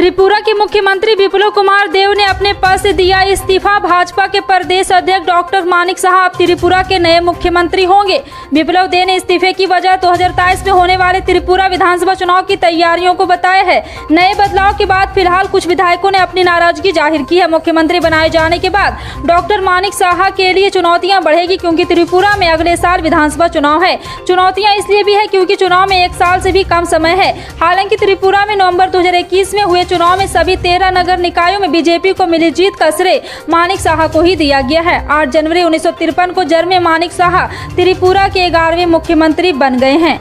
त्रिपुरा के मुख्यमंत्री विप्लव कुमार देव ने अपने पद से दिया इस्तीफा। भाजपा के प्रदेश अध्यक्ष डॉक्टर मानिक साहा अब त्रिपुरा के नए मुख्यमंत्री होंगे। विप्लव देव ने इस्तीफे की वजह 2023 में होने वाले त्रिपुरा विधानसभा चुनाव की तैयारियों को बताया है। नए बदलाव के बाद फिलहाल कुछ विधायकों ने अपनी नाराजगी जाहिर की है। मुख्यमंत्री बनाए जाने के बाद डॉक्टर मानिक साहा के लिए चुनौतियां बढ़ेगी, क्योंकि त्रिपुरा में अगले साल विधानसभा चुनाव है। चुनौतियां इसलिए भी है क्योंकि चुनाव में 1 साल से भी कम समय है। हालांकि त्रिपुरा में नवंबर 2021 में हुए चुनाव में सभी 13 नगर निकायों में बीजेपी को मिली जीत का श्रेय मानिक साहा को ही दिया गया है। 8 जनवरी 1953 को जन्मे मानिक साहा त्रिपुरा के 11वें मुख्यमंत्री बन गए हैं।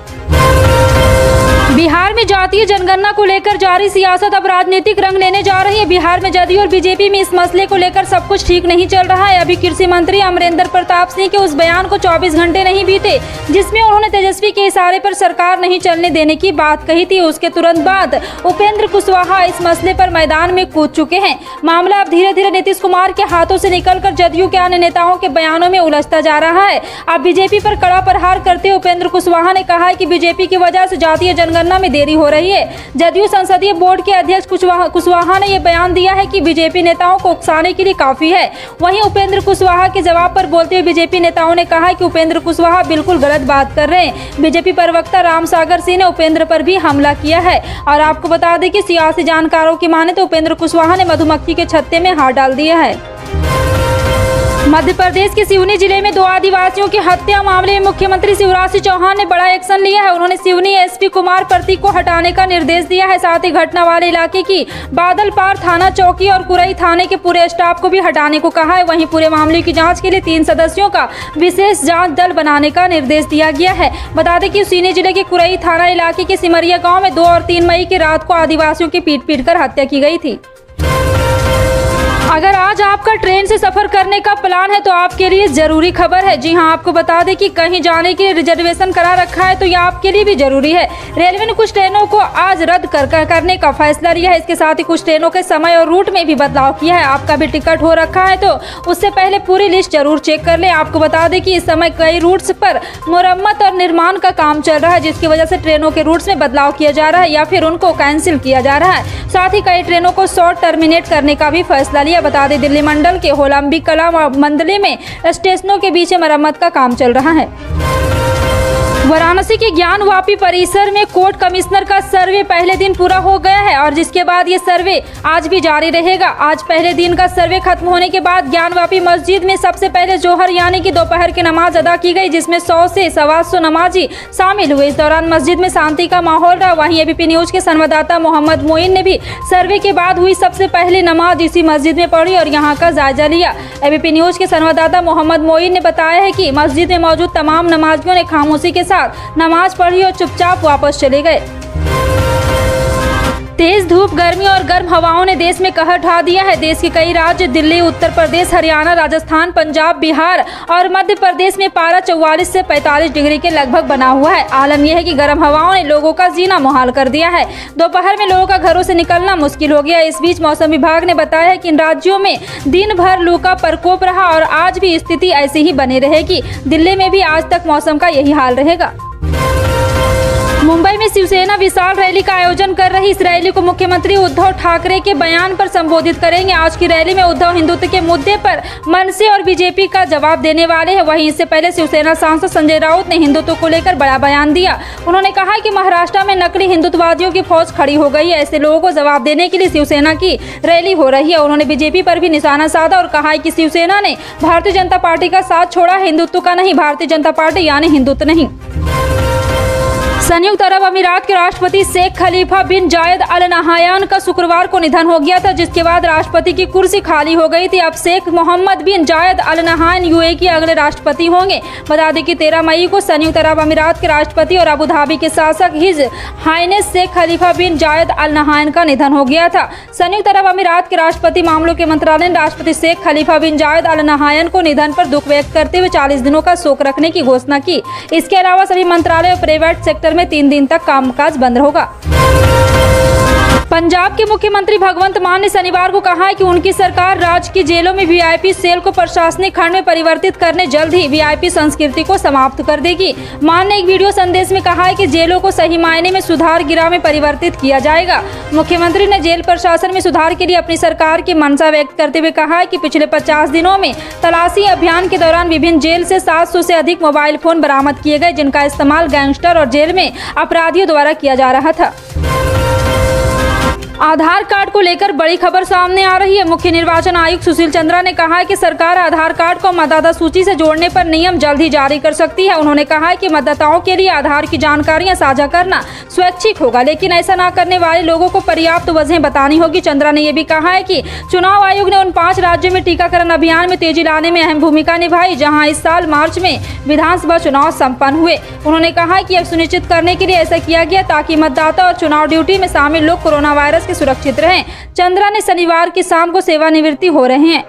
बिहार में जातीय जनगणना को लेकर जारी सियासत अब राजनीतिक रंग लेने जा रही है। बिहार में जदयू और बीजेपी में इस मसले को लेकर सब कुछ ठीक नहीं चल रहा है। अभी कृषि मंत्री अमरेंद्र प्रताप सिंह के उस बयान को 24 घंटे नहीं बीते जिसमें उन्होंने तेजस्वी के इशारे पर सरकार नहीं चलने देने की बात कही थी। उसके तुरंत बाद उपेंद्र कुशवाहा इस मसले पर मैदान में कूद चुके हैं। मामला अब धीरे धीरे नीतीश कुमार के हाथों से निकलकर जदयू के अन्य नेताओं के बयानों में उलझता जा रहा है। अब बीजेपी पर कड़ा प्रहार करते हुए उपेंद्र कुशवाहा ने कहा है कि बीजेपी की वजह से जातीय जनगणना में देरी हो रही है। जदयू संसदीय बोर्ड के अध्यक्ष कुशवाहा ने यह बयान दिया है कि बीजेपी नेताओं को उकसाने के लिए काफी है। वहीं उपेंद्र कुशवाहा के जवाब पर बोलते हुए बीजेपी नेताओं ने कहा कि उपेंद्र कुशवाहा बिल्कुल गलत बात कर रहे हैं। बीजेपी प्रवक्ता राम सागर सिंह ने उपेंद्र पर भी हमला किया है। और आपको बता दें कि सियासी जानकारों की माने तो उपेंद्र कुशवाहा ने मधुमक्खी के छत्ते में हाथ डाल दिया है। मध्य प्रदेश के सिवनी जिले में 2 आदिवासियों की हत्या मामले में मुख्यमंत्री शिवराज सिंह चौहान ने बड़ा एक्शन लिया है। उन्होंने सिवनी एसपी कुमार प्रतीक को हटाने का निर्देश दिया है। साथ ही घटना वाले इलाके की बादलपार थाना चौकी और कुरई थाने के पूरे स्टाफ को भी हटाने को कहा है। वहीं पूरे मामले की जांच के लिए 3 सदस्यों का विशेष जांच दल बनाने का निर्देश दिया गया है। बता दें कि सिवनी जिले के कुरई थाना इलाके के सिमरिया गाँव में 2 और 3 मई की रात को आदिवासियों की पीट कर हत्या की गई थी। अगर आज आपका ट्रेन से सफर करने का प्लान है तो आपके लिए जरूरी खबर है। जी हां, आपको बता दें कि कहीं जाने के लिए रिजर्वेशन करा रखा है तो यह आपके लिए भी जरूरी है। रेलवे ने कुछ ट्रेनों को आज रद्द करने का फैसला लिया है। इसके साथ ही कुछ ट्रेनों के समय और रूट में भी बदलाव किया है। आपका भी टिकट हो रखा है तो उससे पहले पूरी लिस्ट जरूर चेक कर लें। आपको बता दें कि इस समय कई रूट्स पर मुरम्मत और निर्माण का काम चल रहा है, जिसकी वजह से ट्रेनों के रूट्स में बदलाव किया जा रहा है या फिर उनको कैंसिल किया जा रहा है। साथ ही कई ट्रेनों को शॉर्ट टर्मिनेट करने का भी फैसला लिया। बता दें दिल्ली मंडल के होलांबी कला मंडली में स्टेशनों के बीच मरम्मत का काम चल रहा है। वाराणसी के ज्ञानवापी परिसर में कोर्ट कमिश्नर का सर्वे पहले दिन पूरा हो गया है और जिसके बाद ये सर्वे आज भी जारी रहेगा। आज पहले दिन का सर्वे खत्म होने के बाद ज्ञानवापी मस्जिद में सबसे पहले जोहर यानी कि दोपहर की नमाज अदा की गई, जिसमें 100 से 125 नमाजी शामिल हुए। इस दौरान मस्जिद में शांति का माहौल रहा। वहीं एबीपी न्यूज के संवाददाता मोहम्मद मोइन ने भी सर्वे के बाद हुई सबसे पहले नमाज इसी मस्जिद में पढ़ी और यहाँ का जायजा लिया। एबीपी न्यूज के संवाददाता मोहम्मद मोइन ने बताया है कि मस्जिद में मौजूद तमाम नमाजियों ने खामोशी के साथ नमाज पढ़ी और चुपचाप वापस चले गए। तेज धूप, गर्मी और गर्म हवाओं ने देश में कहर ढा दिया है। देश के कई राज्य दिल्ली, उत्तर प्रदेश, हरियाणा, राजस्थान, पंजाब, बिहार और मध्य प्रदेश में पारा 44 से 45 डिग्री के लगभग बना हुआ है। आलम यह है कि गर्म हवाओं ने लोगों का जीना मुहाल कर दिया है। दोपहर में लोगों का घरों से निकलना मुश्किल हो गया। इस बीच मौसम विभाग ने बताया है कि इन राज्यों में दिन भर लू का प्रकोप रहा और आज भी स्थिति ऐसी ही बनी रहेगी। दिल्ली में भी आज तक मौसम का यही हाल रहेगा। मुंबई में शिवसेना विशाल रैली का आयोजन कर रही। इस रैली को मुख्यमंत्री उद्धव ठाकरे के बयान पर संबोधित करेंगे। आज की रैली में उद्धव हिंदुत्व के मुद्दे पर मनसे और बीजेपी का जवाब देने वाले हैं। वहीं इससे पहले शिवसेना सांसद संजय राउत ने हिंदुत्व को लेकर बड़ा बयान दिया। उन्होंने कहा कि महाराष्ट्र में नकली हिंदुत्ववादियों की फौज खड़ी हो गई है। ऐसे लोगों को जवाब देने के लिए शिवसेना की रैली हो रही है। उन्होंने बीजेपी पर भी निशाना साधा और कहा कि शिवसेना ने भारतीय जनता पार्टी का साथ छोड़ा, हिंदुत्व का नहीं। भारतीय जनता पार्टी यानी हिंदुत्व नहीं। संयुक्त अरब अमीरात के राष्ट्रपति शेख खलीफा बिन जायद अल नहायान का शुक्रवार को निधन हो गया था, जिसके बाद राष्ट्रपति की कुर्सी खाली हो गई थी। अब शेख मोहम्मद बिन जायद अल नहायान यूएई के अगले राष्ट्रपति होंगे। बता दें कि 13 मई को संयुक्त अरब अमीरात के राष्ट्रपति और अबू धाबी के शासक हिज हाइनेस शेख खलीफा बिन जायद अल नहायान का निधन हो गया था। संयुक्त अरब अमीरात के राष्ट्रपति मामलों के मंत्रालय ने राष्ट्रपति शेख खलीफा बिन जायद अल नहायान को निधन पर दुख व्यक्त करते हुए 40 दिनों का शोक रखने की घोषणा की। इसके अलावा सभी मंत्रालय और प्राइवेट सेक्टर में 3 दिन तक कामकाज बंद होगा। पंजाब के मुख्यमंत्री भगवंत मान ने शनिवार को कहा है कि उनकी सरकार राज्य की जेलों में वीआईपी सेल को प्रशासनिक खंड में परिवर्तित करने जल्द ही वीआईपी संस्कृति को समाप्त कर देगी। मान ने एक वीडियो संदेश में कहा है कि जेलों को सही मायने में सुधार गृह में परिवर्तित किया जाएगा। मुख्यमंत्री ने जेल प्रशासन में सुधार के लिए अपनी सरकार की मंशा व्यक्त करते हुए कहा है कि पिछले 50 दिनों में तलाशी अभियान के दौरान विभिन्न जेल से 700 से अधिक मोबाइल फोन बरामद किए गए, जिनका इस्तेमाल गैंगस्टर और जेल में अपराधियों द्वारा किया जा रहा था। आधार कार्ड को लेकर बड़ी खबर सामने आ रही है। मुख्य निर्वाचन आयुक्त सुशील चंद्रा ने कहा है कि सरकार आधार कार्ड को मतदाता सूची से जोड़ने पर नियम जल्द ही जारी कर सकती है। उन्होंने कहा है कि मतदाताओं के लिए आधार की जानकारियां साझा करना स्वैच्छिक होगा, लेकिन ऐसा न करने वाले लोगों को पर्याप्त वजहें बतानी होगी। चंद्रा ने यह भी कहा है कि चुनाव आयोग ने उन 5 राज्यों में टीकाकरण अभियान में तेजी लाने में अहम भूमिका निभाई, जहाँ इस साल मार्च में विधानसभा चुनाव सम्पन्न हुए। उन्होंने कहा है कि अब सुनिश्चित करने के लिए ऐसा किया गया ताकि मतदाता और चुनाव ड्यूटी में शामिल लोग कोरोना वायरस सुरक्षित रहें। चंद्रा ने शनिवार की शाम को सेवानिवृत्ति हो रहे हैं।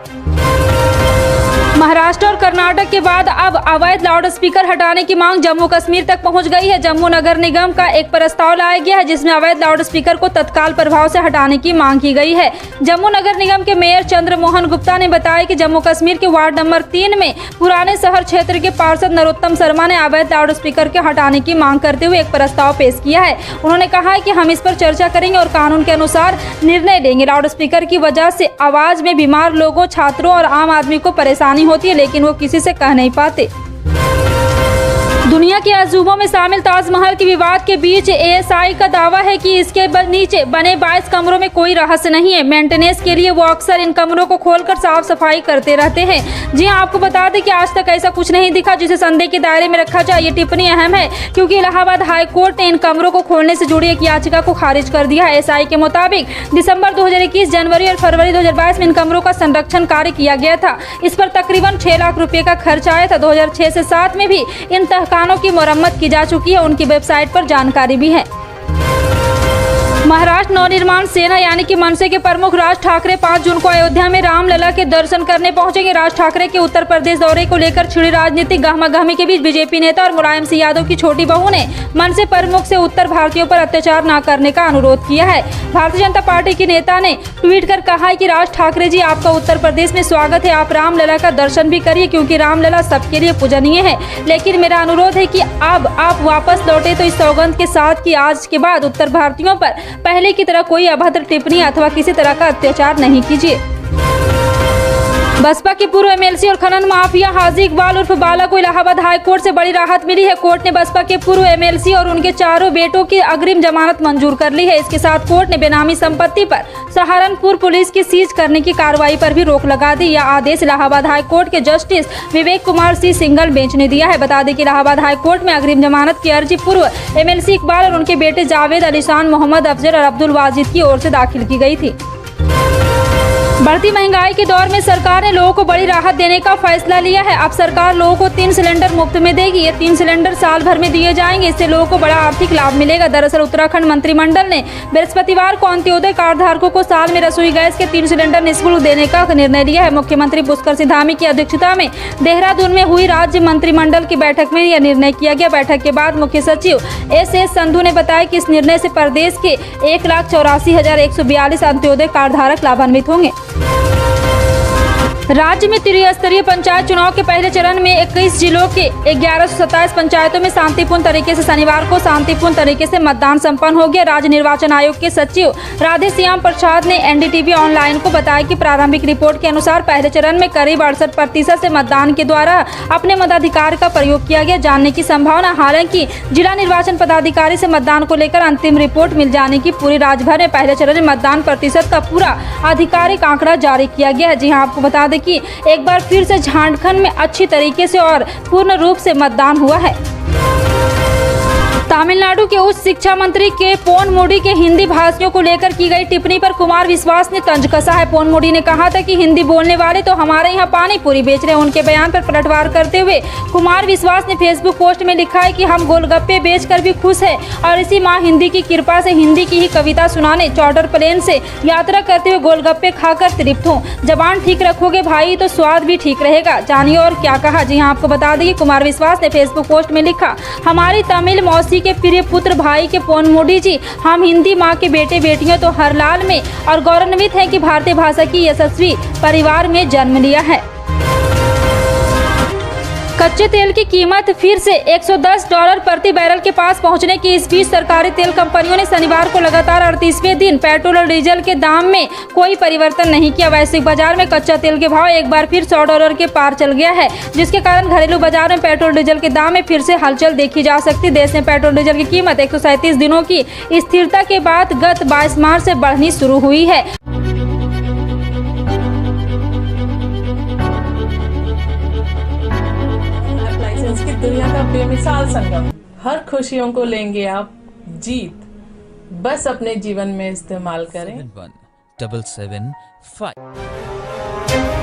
महाराष्ट्र और कर्नाटक के बाद अब अवैध लाउडस्पीकर हटाने की मांग जम्मू कश्मीर तक पहुंच गई है। जम्मू नगर निगम का एक प्रस्ताव लाया गया है जिसमें अवैध लाउडस्पीकर को तत्काल प्रभाव से हटाने की मांग की गई है। जम्मू नगर निगम के मेयर चंद्र मोहन गुप्ता ने बताया कि जम्मू कश्मीर के वार्ड नंबर 3 में पुराने शहर क्षेत्र के पार्षद नरोत्तम शर्मा ने अवैध लाउडस्पीकर के हटाने की मांग करते हुए एक प्रस्ताव पेश किया है। उन्होंने कहा है कि हम इस पर चर्चा करेंगे और कानून के अनुसार निर्णय लेंगे। लाउडस्पीकर की वजह से आवाज में बीमार लोगों, छात्रों और आम आदमी को परेशानी होती है, लेकिन वो किसी से कह नहीं पाते। दुनिया के अजूबों में शामिल ताजमहल के विवाद के बीच एएसआई का दावा है कि इसके नीचे बने 22 कमरों में कोई रहस्य नहीं है। मेंटेनेंस के लिए वो अक्सर इन कमरों को खोलकर साफ सफाई करते रहते हैं। जी हां, आपको बता दें कि आज तक ऐसा कुछ नहीं दिखा जिसे संदेह के दायरे में रखा जाए। ये टिप्पणी अहम है क्योंकि इलाहाबाद हाई कोर्ट ने इन कमरों को खोलने से जुड़ी एक याचिका को खारिज कर दिया है। एएसआई के मुताबिक दिसंबर 2021, जनवरी और फरवरी 2022 में इन कमरों का संरक्षण कार्य किया गया था। इस पर तकरीबन 6 लाख रुपए का खर्च आया था। 2006 से 7 में भी इन तहखानों की मरम्मत की जा चुकी है। उनकी वेबसाइट पर जानकारी भी है। महाराष्ट्र नवनिर्माण सेना यानी कि मनसे के प्रमुख राज ठाकरे 5 जून को अयोध्या में रामलला के दर्शन करने पहुंचेंगे। राज ठाकरे के उत्तर प्रदेश दौरे को लेकर छिड़ी राजनीतिक गहमागहमी के बीच बीजेपी नेता और मुलायम सिंह यादव की छोटी बहू ने मनसे प्रमुख से उत्तर भारतीयों पर अत्याचार न करने का अनुरोध किया है। भारतीय जनता पार्टी के नेता ने ट्वीट कर कहा है कि राज ठाकरे जी, आपका उत्तर प्रदेश में स्वागत है। आप रामलला का दर्शन भी करिए क्योंकि रामलला सबके लिए पूजनीय है, लेकिन मेरा अनुरोध है कि अब आप वापस लौटे तो इस सौगंध के साथ कि आज के बाद उत्तर भारतीयों पर पहले की तरह कोई अभद्र टिप्पणी अथवा किसी तरह का अत्याचार नहीं कीजिए। बसपा के पूर्व एमएलसी और खनन माफिया हाजी इकबाल उर्फ बाला को इलाहाबाद हाई कोर्ट से बड़ी राहत मिली है। कोर्ट ने बसपा के पूर्व एमएलसी और उनके 4 बेटों की अग्रिम जमानत मंजूर कर ली है। इसके साथ कोर्ट ने बेनामी संपत्ति पर सहारनपुर पुलिस की सीज करने की कार्रवाई पर भी रोक लगा दी। यह आदेश इलाहाबाद हाई कोर्ट के justice Vivek Kumar Singh single bench ने दिया है। बता दें कि इलाहाबाद हाई कोर्ट में अग्रिम जमानत की अर्जी पूर्व एमएलसी इकबाल और उनके बेटे जावेद अलीशान, मोहम्मद अफजल और अब्दुल वाजिद की ओर से दाखिल की गई थी। बढ़ती महंगाई के दौर में सरकार ने लोगों को बड़ी राहत देने का फैसला लिया है। अब सरकार लोगों को 3 सिलेंडर मुफ्त में देगी। ये 3 सिलेंडर साल भर में दिए जाएंगे। इससे लोगों को बड़ा आर्थिक लाभ मिलेगा। दरअसल उत्तराखंड मंत्रिमंडल ने बृहस्पतिवार को अंत्योदय कार्ड धारकों को साल में रसोई गैस के 3 सिलेंडर निःशुल्क देने का निर्णय लिया है। मुख्यमंत्री पुष्कर सिंह धामी की अध्यक्षता में देहरादून में हुई राज्य मंत्रिमंडल की बैठक में यह निर्णय किया गया। बैठक के बाद मुख्य सचिव एस संधू ने बताया कि इस निर्णय से प्रदेश के 1,84,142 अंत्योदय कार्ड धारक लाभान्वित होंगे। राज्य में त्रिस्तरीय पंचायत चुनाव के पहले चरण में 21 जिलों के 1127 पंचायतों में शांतिपूर्ण तरीके से शनिवार को शांतिपूर्ण तरीके से मतदान संपन्न हो गया। राज्य निर्वाचन आयोग के सचिव राधे श्याम प्रसाद ने एनडीटीवी ऑनलाइन को बताया कि प्रारंभिक रिपोर्ट के अनुसार पहले चरण में करीब 68% से मतदान के द्वारा अपने मताधिकार का प्रयोग किया गया जानने की संभावना। हालांकि जिला निर्वाचन पदाधिकारी से मतदान को लेकर अंतिम रिपोर्ट मिल जाने की पूरी राज्य भर में पहले चरण में मतदान प्रतिशत का पूरा आधिकारिक आंकड़ा जारी किया गया है। जी हाँ, आपको बता दें कि एक बार फिर से झारखंड में अच्छी तरीके से और पूर्ण रूप से मतदान हुआ है। तमिलनाडु के उच्च शिक्षा मंत्री के पोन मुडी के हिंदी भाषियों को लेकर की गई टिप्पणी पर कुमार विश्वास ने तंज कसा है। पोन मुडी ने कहा था कि हिंदी बोलने वाले तो हमारे यहाँ पानी पूरी बेच रहे हैं। उनके बयान पर पलटवार करते हुए कुमार विश्वास ने फेसबुक पोस्ट में लिखा है कि हम गोलगप्पे बेचकर भी खुश हैं और इसी माँ हिंदी की कृपा से हिंदी की ही कविता सुनाने चार्टर प्लेन से यात्रा करते हुए गोलगप्पे खाकर तृप्त हूँ। जबान ठीक रखोगे भाई तो स्वाद भी ठीक रहेगा। जानिए और क्या कहा। जी हाँ, आपको बता दें कि कुमार विश्वास ने फेसबुक पोस्ट में लिखा, हमारी तमिल मौसी के प्रिय पुत्र भाई के पोन मोदी जी, हम हिंदी माँ के बेटे बेटियों तो हर लाल में और गौरवान्वित हैं कि भारतीय भाषा की यशस्वी परिवार में जन्म लिया है। कच्चे तेल की कीमत फिर से $110 प्रति बैरल के पास पहुंचने की इस बीच सरकारी तेल कंपनियों ने शनिवार को लगातार 38वें दिन पेट्रोल और डीजल के दाम में कोई परिवर्तन नहीं किया। वैश्विक बाजार में कच्चा तेल के भाव एक बार फिर $100 के पार चल गया है, जिसके कारण घरेलू बाजार में पेट्रोल डीजल के दाम में फिर से हलचल देखी जा सकती है। देश में पेट्रोल डीजल की कीमत 137 दिनों की स्थिरता के बाद गत 22 मार्च से बढ़नी शुरू हुई है। की दुनिया का बेमिसाल संगम, हर खुशियों को लेंगे आप जीत, बस अपने जीवन में इस्तेमाल करें। 71775